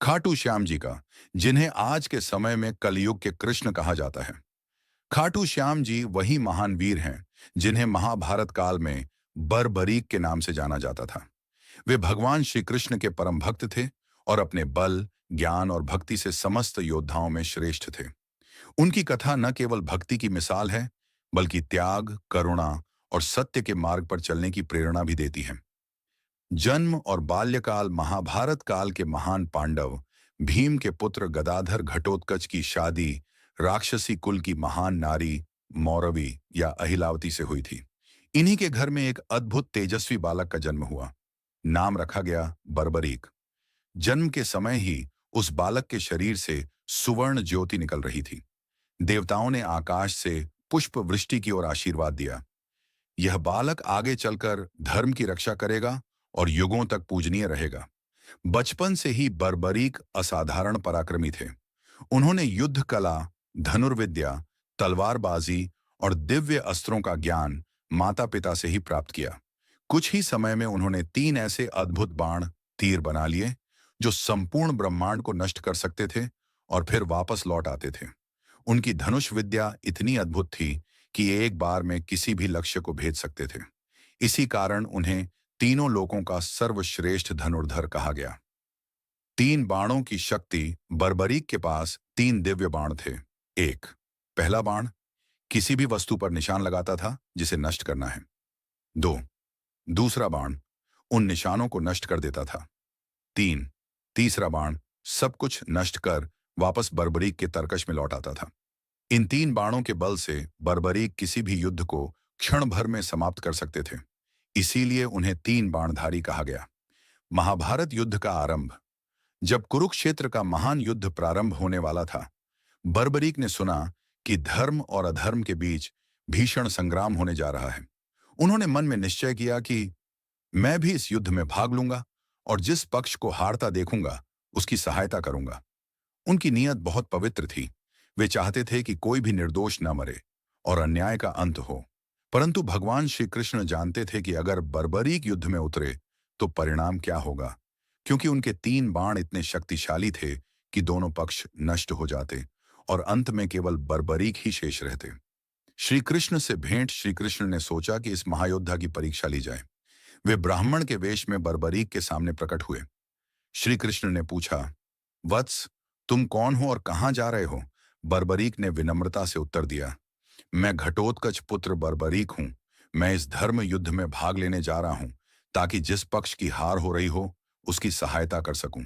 खाटू श्याम जी का, जिन्हें आज के समय में कलयुग के कृष्ण कहा जाता है। खाटू श्याम जी वही महान वीर हैं जिन्हें महाभारत काल में बरबरीक के नाम से जाना जाता था। वे भगवान श्री कृष्ण के परम भक्त थे और अपने बल, ज्ञान और भक्ति से समस्त योद्धाओं में श्रेष्ठ थे। उनकी कथा न केवल भक्ति की मिसाल है, बल्कि त्याग, करुणा और सत्य के मार्ग पर चलने की प्रेरणा भी देती है। जन्म और बाल्यकाल महाभारत काल के महान पांडव भीम के पुत्र गदाधर घटोत्कच की शादी राक्षसी कुल की महान नारी मौरवी या अहिलावती से हुई थी। इन्हीं के घर में एक अद्भुत तेजस्वी बालक का जन्म हुआ। नाम रखा गया बर्बरीक। जन्म के समय ही उस बालक के शरीर से सुवर्ण ज्योति निकल रही थी। देवताओं ने आकाश से पुष्प वृष्टि की ओर आशीर्वाद दिया। यह बालक आगे चलकर धर्म की रक्षा करेगा और युगों तक पूजनीय रहेगा। बचपन से ही बर्बरीक असाधारण पराक्रमी थे। उन्होंने युद्ध कला, धनुर्विद्या, तलवारबाजी और दिव्य अस्त्रों का ज्ञान माता पिता से ही प्राप्त किया। कुछ ही समय में उन्होंने 3 ऐसे अद्भुत बाण, तीर बना लिए जो संपूर्ण ब्रह्मांड को नष्ट कर सकते थे और फिर वापस लौट आते थे। उनकी धनुष विद्या इतनी अद्भुत थी कि एक बार में किसी भी लक्ष्य को भेद सकते थे। इसी कारण उन्हें तीनों लोकों का सर्वश्रेष्ठ धनुर्धर कहा गया। 3 बाणों की शक्ति। बर्बरीक के पास 3 दिव्य बाण थे। एक, पहला बाण किसी भी वस्तु पर निशान लगाता था जिसे नष्ट करना है। 2, दूसरा बाण उन निशानों को नष्ट कर देता था। 3, तीसरा बाण सब कुछ नष्ट कर वापस बर्बरीक के तरकश में लौट आता था। इन 3 बाणों के बल से बर्बरीक किसी भी युद्ध को क्षण भर में समाप्त कर सकते थे। इसीलिए उन्हें 3 बाणधारी कहा गया। महाभारत युद्ध का आरंभ। जब कुरुक्षेत्र का महान युद्ध प्रारंभ होने वाला था, बर्बरीक ने सुना कि धर्म और अधर्म के बीच भीषण संग्राम होने जा रहा है। उन्होंने मन में निश्चय किया कि मैं भी इस युद्ध में भाग लूंगा और जिस पक्ष को हारता देखूंगा उसकी सहायता करूंगा। उनकी नीयत बहुत पवित्र थी। वे चाहते थे कि कोई भी निर्दोष न मरे और अन्याय का अंत हो। परंतु भगवान श्री कृष्ण जानते थे कि अगर बर्बरीक युद्ध में उतरे तो परिणाम क्या होगा, क्योंकि उनके 3 बाण इतने शक्तिशाली थे कि दोनों पक्ष नष्ट हो जाते और अंत में केवल बर्बरीक ही शेष रहते। श्री कृष्ण से भेंट। श्री कृष्ण ने सोचा कि इस महायोद्धा की परीक्षा ली जाए। वे ब्राह्मण के वेश में बर्बरीक के सामने प्रकट हुए। श्री कृष्ण ने पूछा, वत्स, तुम कौन हो और कहां जा रहे हो? बर्बरीक ने विनम्रता से उत्तर दिया, मैं घटोत्कच पुत्र बर्बरीक हूं। मैं इस धर्म युद्ध में भाग लेने जा रहा हूं ताकि जिस पक्ष की हार हो रही हो उसकी सहायता कर सकूं।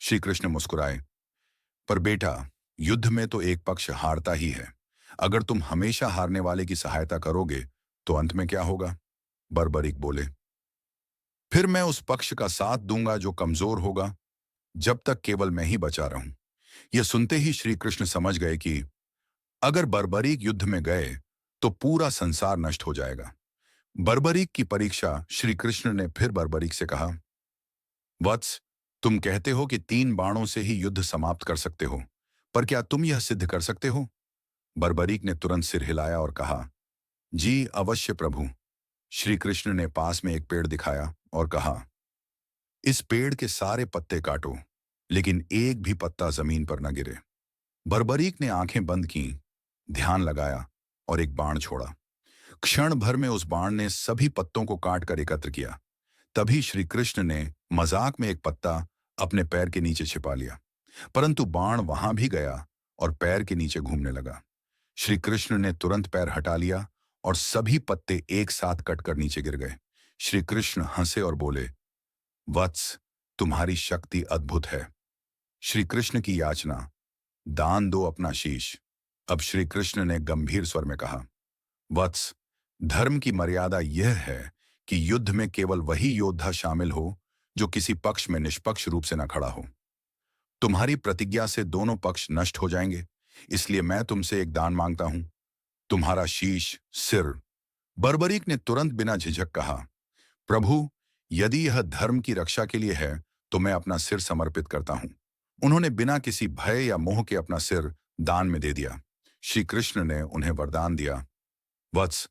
श्री कृष्ण मुस्कुराए, पर बेटा, युद्ध में तो एक पक्ष हारता ही है। अगर तुम हमेशा हारने वाले की सहायता करोगे तो अंत में क्या होगा? बर्बरीक बोले, फिर मैं उस पक्ष का साथ दूंगा जो कमजोर होगा, जब तक केवल मैं ही बचा रहूं। यह सुनते ही श्री कृष्ण समझ गए कि अगर बर्बरीक युद्ध में गए तो पूरा संसार नष्ट हो जाएगा। बर्बरीक की परीक्षा। श्री कृष्ण ने फिर बर्बरीक से कहा, वत्स, तुम कहते हो कि 3 बाणों से ही युद्ध समाप्त कर सकते हो, पर क्या तुम यह सिद्ध कर सकते हो? बर्बरीक ने तुरंत सिर हिलाया और कहा, जी अवश्य प्रभु। श्री कृष्ण ने पास में एक पेड़ दिखाया और कहा, इस पेड़ के सारे पत्ते काटो, लेकिन एक भी पत्ता जमीन पर न गिरे। बर्बरीक ने आंखें बंद की, ध्यान लगाया और एक बाण छोड़ा। क्षण भर में उस बाण ने सभी पत्तों को काट कर एकत्र किया। तभी श्री कृष्ण ने मजाक में एक पत्ता अपने पैर के नीचे छिपा लिया, परंतु बाण वहां भी गया और पैर के नीचे घूमने लगा। श्री कृष्ण ने तुरंत पैर हटा लिया और सभी पत्ते एक साथ कटकर नीचे गिर गए। श्री कृष्ण हंसे और बोले, वत्स, तुम्हारी शक्ति अद्भुत है। श्री कृष्ण की याचना, दान दो अपना शीश। अब श्री कृष्ण ने गंभीर स्वर में कहा, वत्स, धर्म की मर्यादा यह है कि युद्ध में केवल वही योद्धा शामिल हो जो किसी पक्ष में निष्पक्ष रूप से न खड़ा हो। तुम्हारी प्रतिज्ञा से दोनों पक्ष नष्ट हो जाएंगे, इसलिए मैं तुमसे एक दान मांगता हूं, तुम्हारा शीश, सिर। बर्बरीक ने तुरंत बिना झिझक कहा, प्रभु, यदि यह धर्म की रक्षा के लिए है तो मैं अपना सिर समर्पित करता हूं। उन्होंने बिना किसी भय या मोह के अपना सिर दान में दे दिया। श्री कृष्ण ने उन्हें वरदान दिया, वत्स,